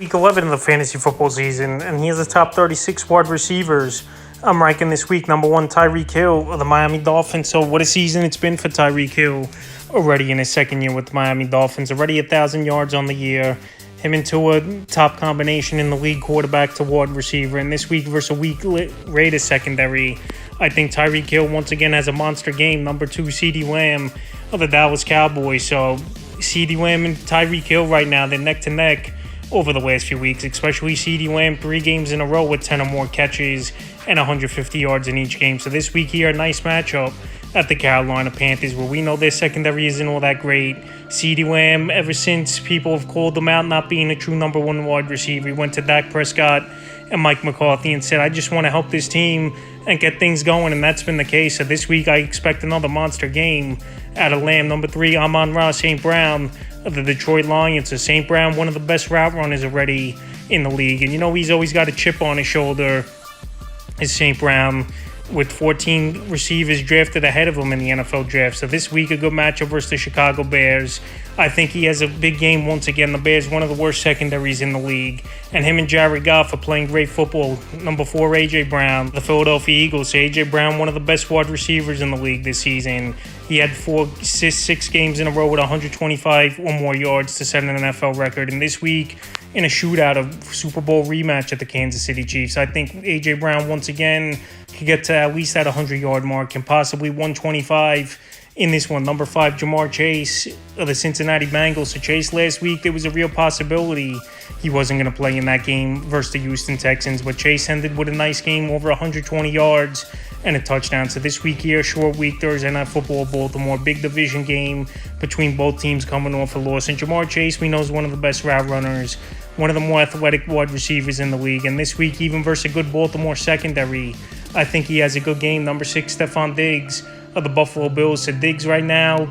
Week 11 of the fantasy football season, and here's the top 36 wide receivers. I'm ranking this week number one, Tyreek Hill of the Miami Dolphins. So what a season it's been for Tyreek Hill already in his second year with the Miami Dolphins. Already 1,000 yards on the year. Him and Tua, top combination in the league, quarterback to wide receiver. And this week versus a weak Raiders secondary, I think Tyreek Hill once again has a monster game. Number two, CeeDee Lamb of the Dallas Cowboys. So CeeDee Lamb and Tyreek Hill right now, they're neck to neck over the last few weeks, especially CeeDee Lamb 3 games in a row with 10 or more catches and 150 yards in each game. So this week here, a nice matchup at the Carolina Panthers, where we know their secondary isn't all that great. CeeDee Lamb, ever since people have called him out not being a true number one wide receiver, he went to Dak Prescott and Mike McCarthy and said, I just want to help this team and get things going, and that's been the case. So this week I expect another monster game out of Lamb. Number 3, Amon-Ra St. Brown of the Detroit Lions. So St. Brown, one of the best route runners already in the league, and you know he's always got a chip on his shoulder, is St. Brown, with 14 receivers drafted ahead of him in the NFL draft. So this week, a good matchup versus the Chicago Bears. I think he has a big game once again. The Bears, one of the worst secondaries in the league. And him and Jared Goff are playing great football. Number 4, A.J. Brown, the Philadelphia Eagles. So A.J. Brown, one of the best wide receivers in the league this season. He had 6 games in a row with 125 or more yards to set an NFL record. And this week, in a shootout, a Super Bowl rematch at the Kansas City Chiefs, I think A.J. Brown once again could get to at least that 100-yard mark and possibly 125 in this one. Number 5, Ja'Marr Chase of the Cincinnati Bengals. So Chase last week, there was a real possibility he wasn't going to play in that game versus the Houston Texans, but Chase ended with a nice game, over 120 yards and a touchdown. So this week here, short week, Thursday Night Football, Baltimore, big division game between both teams coming off a loss. And Ja'Marr Chase, we know, is one of the best route runners, one of the more athletic wide receivers in the league. And this week, even versus a good Baltimore secondary, I think he has a good game. Number 6, Stefon Diggs of the Buffalo Bills. So Diggs right now,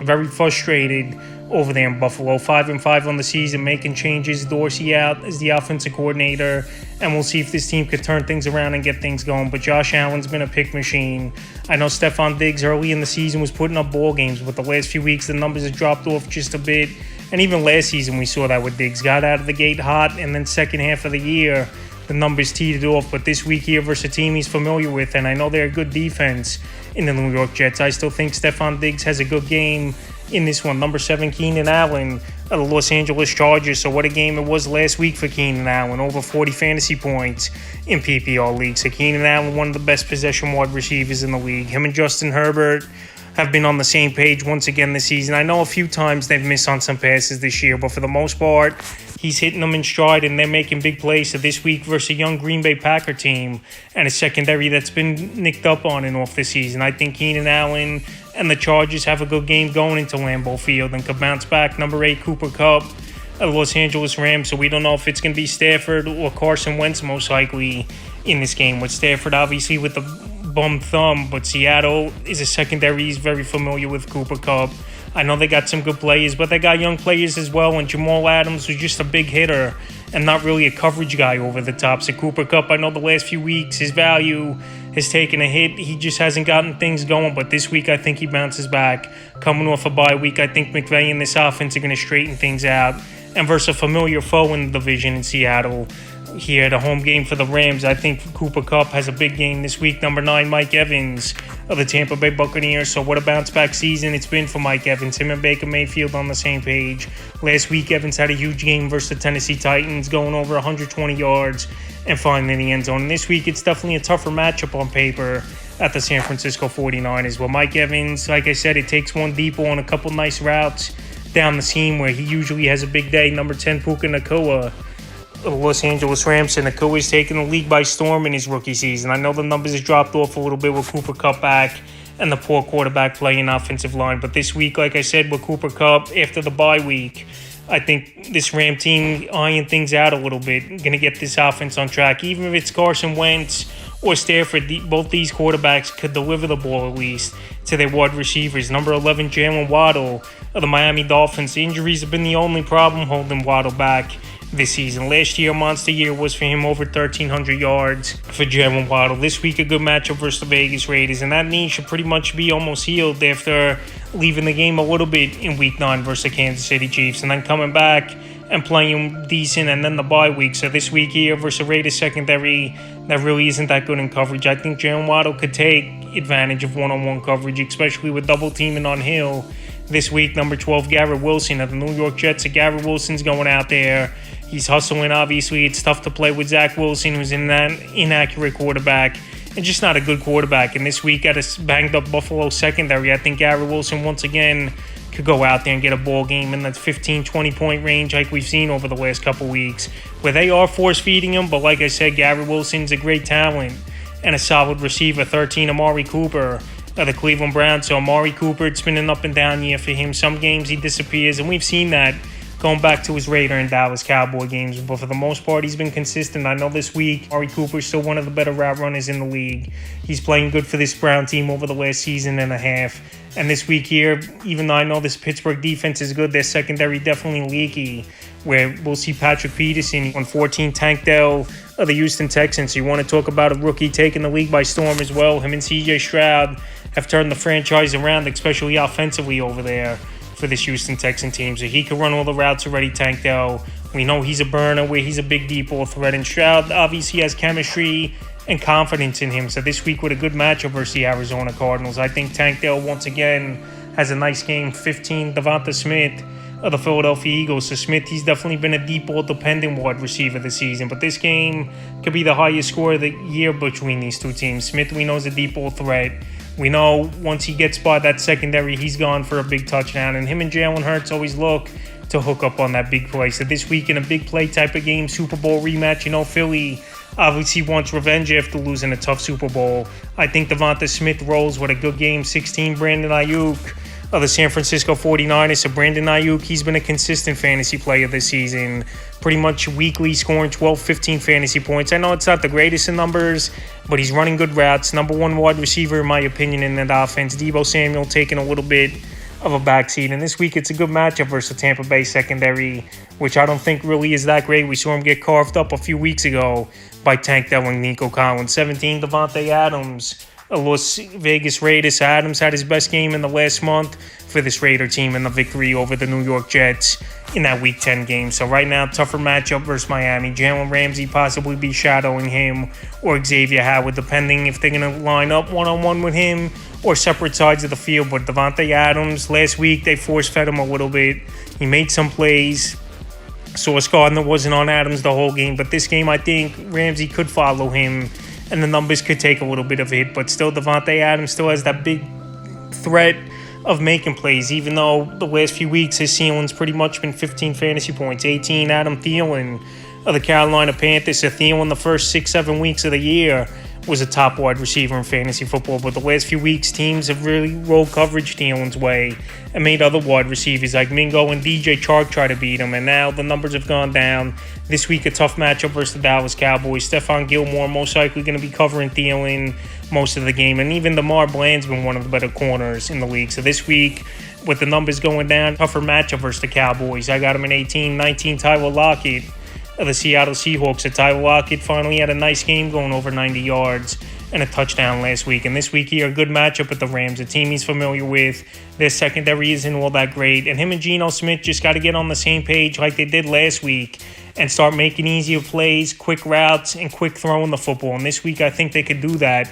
very frustrated over there in Buffalo. 5-5 on the season, making changes. Dorsey out as the offensive coordinator, and we'll see if this team could turn things around and get things going. But Josh Allen's been a pick machine. I know Stefon Diggs early in the season was putting up ball games, but the last few weeks the numbers have dropped off just a bit. And even last season we saw that with Diggs. Got out of the gate hot, and then second half of the year the numbers teetered off. But this week here versus a team he's familiar with, and I know they're a good defense in the New York Jets, I still think Stefon Diggs has a good game in this one. Number 7, Keenan Allen of the Los Angeles Chargers. So what a game it was last week for Keenan Allen. Over 40 fantasy points in PPR league. So Keenan Allen, one of the best possession wide receivers in the league. Him and Justin Herbert have been on the same page once again this season. I know a few times they've missed on some passes this year, but for the most part, he's hitting them in stride, and they're making big plays. So this week versus a young Green Bay Packer team and a secondary that's been nicked up on and off this season, I think Keenan Allen and the Chargers have a good game going into Lambeau Field and could bounce back. Number 8, Cooper Kupp of the Los Angeles Rams. So we don't know if it's going to be Stafford or Carson Wentz most likely in this game, with Stafford obviously with the bum thumb, but Seattle is a secondary he's very familiar with. Cooper Kupp, I know they got some good players, but they got young players as well, and Jamal Adams was just a big hitter and not really a coverage guy over the top. So Cooper Kupp, I know the last few weeks his value has taken a hit. He just hasn't gotten things going, but this week I think he bounces back. Coming off a bye week, I think McVay and this offense are going to straighten things out. And versus a familiar foe in the division in Seattle, here at a home game for the Rams, I think Cooper Kupp has a big game this week. Number 9, Mike Evans of the Tampa Bay Buccaneers. So what a bounce-back season it's been for Mike Evans. Him and Baker Mayfield on the same page. Last week, Evans had a huge game versus the Tennessee Titans, going over 120 yards and finding in the end zone. And this week, it's definitely a tougher matchup on paper at the San Francisco 49ers. Well, Mike Evans, like I said, it takes one deep on a couple nice routes down the seam where he usually has a big day. Number 10, Puka Nacua of the Los Angeles Rams. And Nacua's taken the league by storm in his rookie season. I know the numbers have dropped off a little bit with Cooper Kupp back and the poor quarterback play in offensive line. But this week, like I said, with Cooper Kupp, after the bye week, I think this Ram team eyeing things out a little bit, going to get this offense on track. Even if it's Carson Wentz or Stafford, both these quarterbacks could deliver the ball at least to their wide receivers. Number 11, Jalen Waddle of the Miami Dolphins. The injuries have been the only problem holding Waddle back this season. Last year, monster year was for him, over 1,300 yards for Jalen Waddle. This week, a good matchup versus the Vegas Raiders, and that knee should pretty much be almost healed after leaving the game a little bit in Week 9 versus the Kansas City Chiefs, and then coming back and playing decent, and then the bye week. So this week here versus Raiders secondary that really isn't that good in coverage. I think Jalen Waddle could take advantage of one-on-one coverage, especially with double teaming on Hill. This week, number 12, Garrett Wilson of the New York Jets. So Garrett Wilson's going out there. He's hustling, obviously. It's tough to play with Zach Wilson, who's an inaccurate quarterback and just not a good quarterback. And this week, at a banged-up Buffalo secondary, I think Garrett Wilson, once again, could go out there and get a ball game in that 15, 20-point range like we've seen over the last couple weeks, where they are force-feeding him. But like I said, Garrett Wilson's a great talent and a solid receiver. 13, Amari Cooper of the Cleveland Browns. So Amari Cooper, it's been an up-and-down year for him. Some games he disappears, and we've seen that going back to his Raider and Dallas Cowboy games. But for the most part, he's been consistent. I know this week, Amari Cooper is still one of the better route runners in the league. He's playing good for this Brown team over the last season and a half. And this week here, even though I know this Pittsburgh defense is good, their secondary definitely leaky, where we'll see Patrick Peterson on 14, Tank Dell of the Houston Texans. You want to talk about a rookie taking the league by storm as well. Him and C.J. Stroud have turned the franchise around, especially offensively over there for this Houston Texan team. So he can run all the routes already, Tank Dell. We know he's a burner, where he's a big deep ball threat. And Stroud obviously has chemistry and confidence in him. So this week with a good matchup versus the Arizona Cardinals, I think Tank Dell once again has a nice game. 15, Devonta Smith of the Philadelphia Eagles. So Smith, he's definitely been a deep ball dependent wide receiver this season. But this game could be the highest score of the year between these two teams. Smith, we know, is a deep ball threat. We know once he gets by that secondary, he's gone for a big touchdown. And him and Jalen Hurts always look to hook up on that big play. So this week in a big play type of game, Super Bowl rematch, you know, Philly obviously wants revenge after losing a tough Super Bowl. I think Devonta Smith rolls with a good game. 16, Brandon Ayuk of the San Francisco 49ers. So Brandon Ayuk, he's been a consistent fantasy player this season, pretty much weekly scoring 12, 15 fantasy points. I know it's not the greatest in numbers, but he's running good routes. Number one wide receiver, in my opinion, in that offense. Deebo Samuel taking a little bit of a backseat. And this week, it's a good matchup versus the Tampa Bay secondary, which I don't think really is that great. We saw him get carved up a few weeks ago by Tank Dell and Nico Collins. 17, Davante Adams, Las Vegas Raiders. Adams had his best game in the last month for this Raider team in the victory over the New York Jets in that Week 10 game. So right now, tougher matchup versus Miami. Jalen Ramsey possibly be shadowing him, or Xavier Howard, depending if they're going to line up one-on-one with him or separate sides of the field. But Davante Adams, last week they force-fed him a little bit. He made some plays. Sauce Gardner wasn't on Adams the whole game, but this game I think Ramsey could follow him and the numbers could take a little bit of a hit. But still, Davante Adams still has that big threat of making plays, even though the last few weeks his ceiling's pretty much been 15 fantasy points. 18, Adam Thielen of the Carolina Panthers. So Thielen, the first 6-7 weeks of the year, was a top wide receiver in fantasy football. But the last few weeks, teams have really rolled coverage Thielen's way and made other wide receivers like Mingo and DJ Chark try to beat him. And now the numbers have gone down. This week, a tough matchup versus the Dallas Cowboys. Stephon Gilmore most likely going to be covering Thielen most of the game. And even Damar Bland's been one of the better corners in the league. So this week, with the numbers going down, tougher matchup versus the Cowboys. I got him in 18, 19, Tyler Lockett of the Seattle Seahawks. So Tyler Lockett finally had a nice game, going over 90 yards and a touchdown last week. And this week here, a good matchup with the Rams, a team he's familiar with. Their secondary isn't all that great. And him and Geno Smith just got to get on the same page like they did last week and start making easier plays, quick routes, and quick throwing the football. And this week, I think they could do that.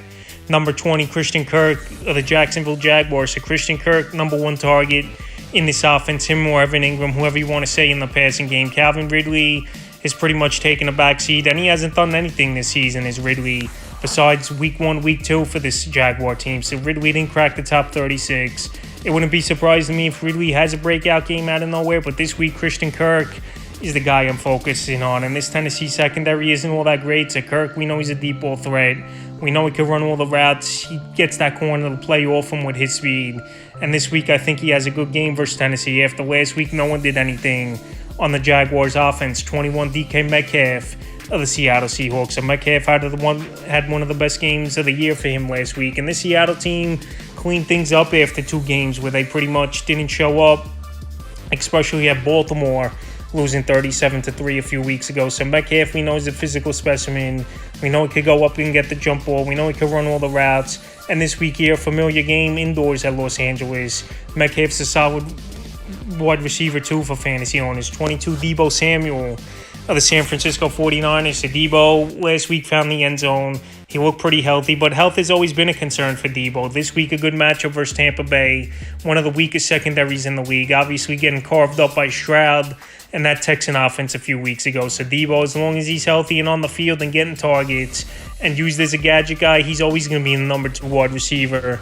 Number 20, Christian Kirk of the Jacksonville Jaguars. So Christian Kirk, number one target in this offense. Him or Evan Ingram, whoever you want to say in the passing game. Calvin Ridley is pretty much taking a backseat, and he hasn't done anything this season, is Ridley, besides week 1, week 2 for this Jaguar team. So Ridley didn't crack the top 36. It wouldn't be surprising to me if Ridley has a breakout game out of nowhere, but this week Christian Kirk is the guy I'm focusing on. And this Tennessee secondary isn't all that great. So Kirk, we know he's a deep ball threat. We know he can run all the routes. He gets that corner to play off him with his speed. And this week, I think he has a good game versus Tennessee. After last week, no one did anything on the Jaguars offense. 21, DK Metcalf of the Seattle Seahawks. So Metcalf had one of the best games of the year for him last week. And this Seattle team cleaned things up after 2 games where they pretty much didn't show up, especially at Baltimore, losing 37-3 a few weeks ago. So Metcalf, we know, is a physical specimen. We know he could go up and get the jump ball. We know he could run all the routes. And this week here, familiar game indoors at Los Angeles. Metcalf's a solid wide receiver 2 for fantasy owners. 22, Deebo Samuel of the San Francisco 49ers. So Deebo last week found the end zone. He looked pretty healthy, but health has always been a concern for Deebo. This week, a good matchup versus Tampa Bay, one of the weakest secondaries in the league. Obviously getting carved up by Stroud and that Texan offense a few weeks ago. So Deebo, as long as he's healthy and on the field and getting targets and used as a gadget guy, he's always going to be in the number 2 wide receiver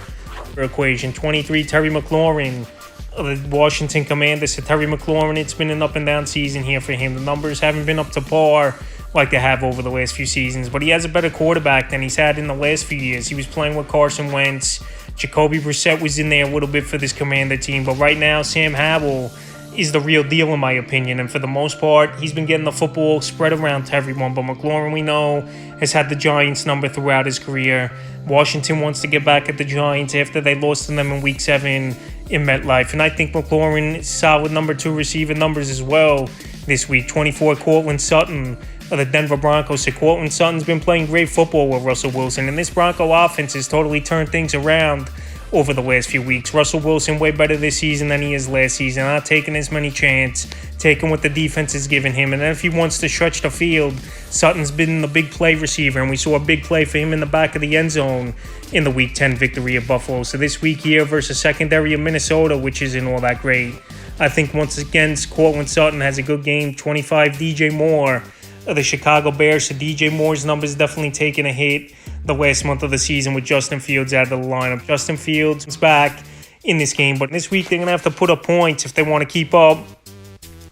equation. 23, Terry McLaurin of the Washington Commanders. So Terry McLaurin, it's been an up and down season here for him. The numbers haven't been up to par like they have over the last few seasons, but he has a better quarterback than he's had in the last few years. He was playing with Carson Wentz. Jacoby Brissett was in there a little bit for this Commander team, but right now Sam Howell is the real deal in my opinion, and for the most part, he's been getting the football spread around to everyone. But McLaurin, we know, has had the Giants number throughout his career. Washington wants to get back at the Giants after they lost to them in Week 7 in MetLife, and I think McLaurin is solid number 2 receiver numbers as well this week. 24, Courtland Sutton of the Denver Broncos. So Courtland Sutton's been playing great football with Russell Wilson, and this Bronco offense has totally turned things around over the last few weeks. Russell Wilson way better this season than he is last season. Not taking as many chances, taking what the defense is giving him. And then if he wants to stretch the field, Sutton's been the big play receiver, and we saw a big play for him in the back of the end zone in the Week 10 victory at Buffalo. So this week here versus secondary of Minnesota, which isn't all that great, I think once again Courtland Sutton has a good game. 25, DJ Moore of the Chicago Bears. So DJ Moore's numbers definitely taking a hit the last month of the season with Justin Fields out of the lineup. Justin Fields is back in this game, but this week they're going to have to put up points if they want to keep up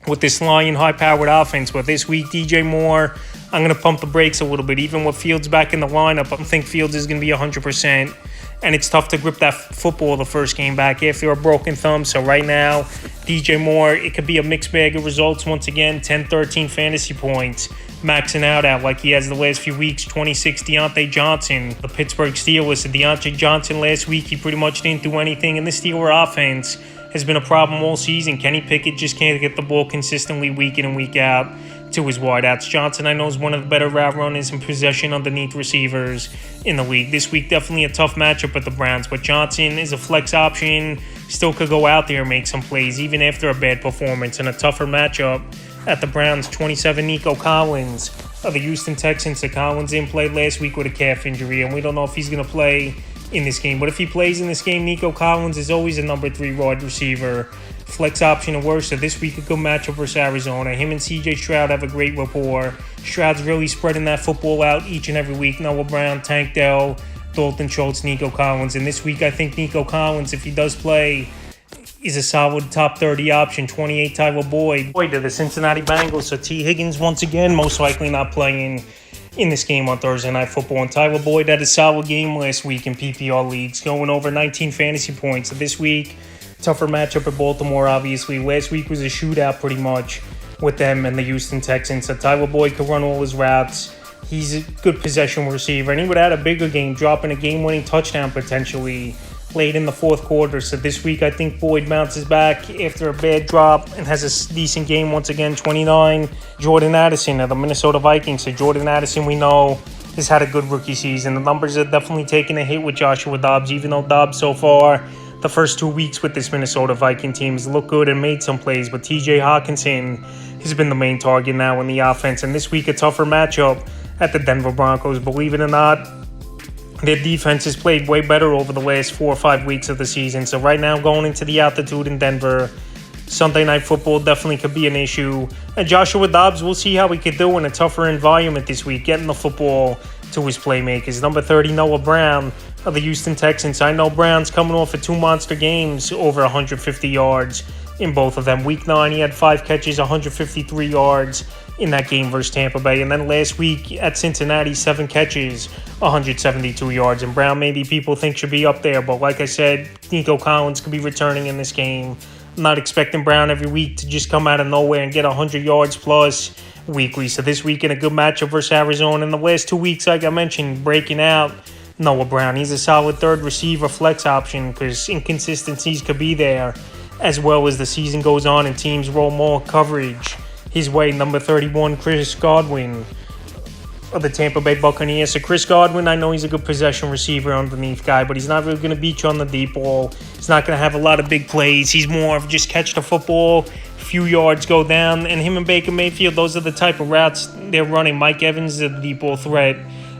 with this Lion high-powered offense. But this week, DJ Moore, I'm going to pump the brakes a little bit. Even with Fields back in the lineup, I don't think Fields is going to be 100%. And it's tough to grip that football the first game back after a broken thumb. So right now, DJ Moore, it could be a mixed bag of results once again. 10, 13 fantasy points, maxing out at like he has the last few weeks. 26, Deontay Johnson, the Pittsburgh Steelers. Deontay Johnson last week, he pretty much didn't do anything. And the Steeler offense has been a problem all season. Kenny Pickett just can't get the ball consistently week in and week out to his wideouts. Johnson, I know, is one of the better route runners in possession underneath receivers in the league. This week, definitely a tough matchup with the Browns, but Johnson is a flex option, still could go out there and make some plays, even after a bad performance. And a tougher matchup at the Browns. 27, Nico Collins of the Houston Texans. So Collins didn't play last week with a calf injury, and we don't know if he's going to play in this game. But if he plays in this game, Nico Collins is always a number 3 wide receiver. Flex option or worse. So this week, a good matchup versus Arizona. Him and CJ Stroud have a great rapport. Stroud's really spreading that football out each and every week. Noah Brown, Tank Dell, Dalton Schultz, Nico Collins. And this week, I think Nico Collins, if he does play, is a solid top 30 option. 28, Tyler Boyd to the Cincinnati Bengals. So T. Higgins, once again, most likely not playing in this game on Thursday Night Football. And Tyler Boyd had a solid game last week in PPR leagues, going over 19 fantasy points. So this week, tougher matchup at Baltimore, obviously. Last week was a shootout pretty much with them and the Houston Texans. So Tyler Boyd could run all his routes. He's a good possession receiver, and he would add a bigger game, dropping a game-winning touchdown potentially late in the fourth quarter. So this week, I think Boyd bounces back after a bad drop and has a decent game once again. 29, Jordan Addison of the Minnesota Vikings. So Jordan Addison, we know, has had a good rookie season. The numbers are definitely taking a hit with Joshua Dobbs, even though Dobbs so far, the first 2 weeks with this Minnesota Viking team, has looked good and made some plays, but TJ Hawkinson has been the main target now in the offense. And this week, a tougher matchup at the Denver Broncos. Believe it or not, their defense has played way better over the last 4 or 5 weeks of the season. So right now, going into the altitude in Denver, Sunday Night Football definitely could be an issue. And Joshua Dobbs, we'll see how he could do in a tougher environment this week, getting the football to his playmakers. Number 30, Noah Brown of the Houston Texans. I know Brown's coming off of 2 monster games, over 150 yards in both of them. Week 9, he had 5 catches, 153 yards in that game versus Tampa Bay. And then last week at Cincinnati, 7 catches, 172 yards. And Brown, maybe people think should be up there, but like I said, Nico Collins could be returning in this game. I'm not expecting Brown every week to just come out of nowhere and get 100 yards plus weekly. So this week in a good matchup versus Arizona. In the last 2 weeks, like I mentioned, breaking out Noah Brown. He's a solid third receiver flex option because inconsistencies could be there as well as the season goes on and teams roll more coverage his way. Number 31, Chris Godwin of the Tampa Bay Buccaneers. So Chris Godwin, I know he's a good possession receiver underneath guy, but he's not really going to beat you on the deep ball. He's not going to have a lot of big plays. He's more of just catch the football, few yards, go down. And him and Baker Mayfield, those are the type of routes they're running. Mike Evans is the deep ball threat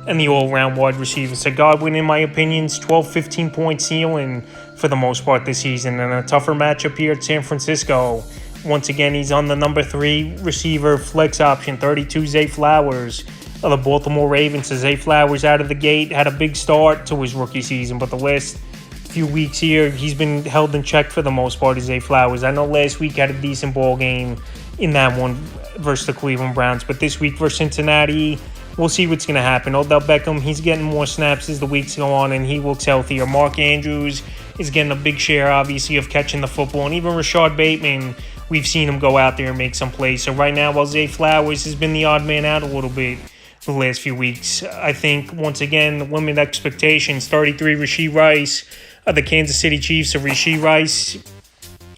and the all-round wide receiver. So Godwin, in my opinion, is 12, 15-point ceiling for the most part this season. And a tougher matchup here at San Francisco. Once again, he's on the number 3 receiver flex option, 32, Zay Flowers of the Baltimore Ravens. So Zay Flowers out of the gate had a big start to his rookie season, but the last few weeks here, he's been held in check for the most part, Zay Flowers. I know last week had a decent ball game in that one versus the Cleveland Browns, but this week versus Cincinnati, we'll see what's going to happen. Odell Beckham, he's getting more snaps as the weeks go on, and he looks healthier. Mark Andrews is getting a big share, obviously, of catching the football, and even Rashad Bateman, we've seen him go out there and make some plays. So right now, while Zay Flowers has been the odd man out a little bit the last few weeks, I think, once again, limited expectations. 33, Rashee Rice of the Kansas City Chiefs. So Rashee Rice,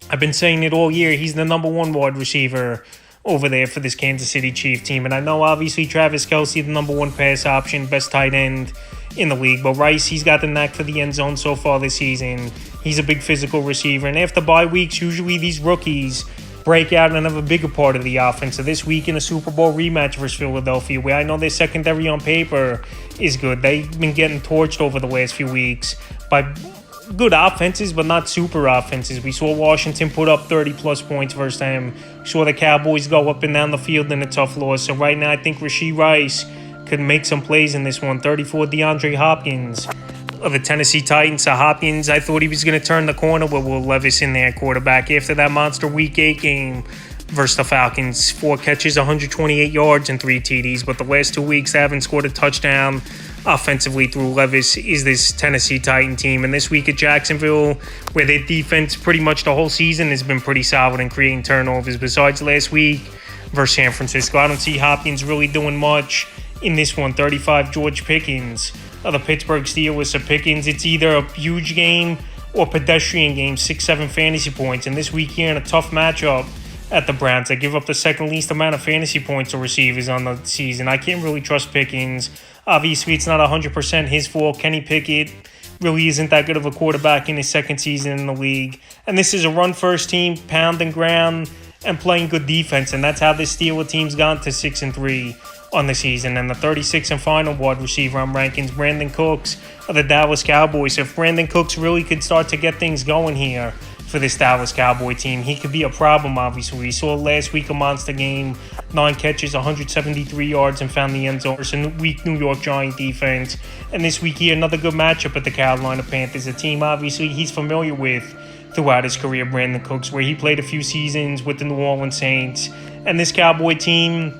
I've been saying it all year, he's the number 1 wide receiver over there for this Kansas City Chief team. And I know, obviously, Travis Kelce, the number 1 pass option, best tight end in the league. But Rice, he's got the knack for the end zone so far this season. He's a big physical receiver. And after bye weeks, usually these rookies break out and have a bigger part of the offense. So this week in a Super Bowl rematch versus Philadelphia, where I know their secondary on paper is good. They've been getting torched over the last few weeks by good offenses, but not super offenses. We saw Washington put up 30-plus points versus them. We saw the Cowboys go up and down the field in a tough loss. So right now, I think Rashee Rice could make some plays in this one. 34, DeAndre Hopkins of the Tennessee Titans. So Hopkins, I thought he was going to turn the corner with Will Levis in there, quarterback, after that monster Week 8 game versus the Falcons. 4 catches, 128 yards, and 3 TDs. But the last 2 weeks, they haven't scored a touchdown offensively through Levis is this Tennessee Titan team. And this week at Jacksonville, where their defense pretty much the whole season has been pretty solid in creating turnovers, besides last week versus San Francisco, I don't see Hopkins really doing much in this one. 35, George Pickens of the Pittsburgh Steelers. So Pickens, it's either a huge game or pedestrian game, 6-7 fantasy points. And this week here in a tough matchup at the Browns, they give up the second least amount of fantasy points to receivers on the season. I can't really trust Pickens. Obviously, it's not 100% his fault. Kenny Pickett really isn't that good of a quarterback in his second season in the league. And this is a run-first team, pound and ground, and playing good defense. And that's how this Steelers team's gone to 6-3 on the season. And the 36th and final wide receiver on rankings, Brandon Cooks of the Dallas Cowboys. If Brandon Cooks really could start to get things going here for this Dallas Cowboy team, he could be a problem, obviously. We saw last week a monster game, 9 catches, 173 yards, and found the end zone versus a weak New York Giant defense. And this week here, another good matchup at the Carolina Panthers, a team obviously he's familiar with throughout his career, Brandon Cooks, where he played a few seasons with the New Orleans Saints. And this Cowboy team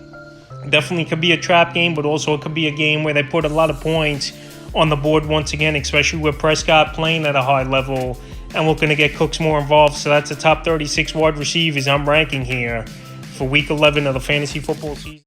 definitely could be a trap game, but also it could be a game where they put a lot of points on the board once again, especially with Prescott playing at a high level and looking to get Cooks more involved. So that's the top 36 wide receivers I'm ranking here for Week 11 of the fantasy football season.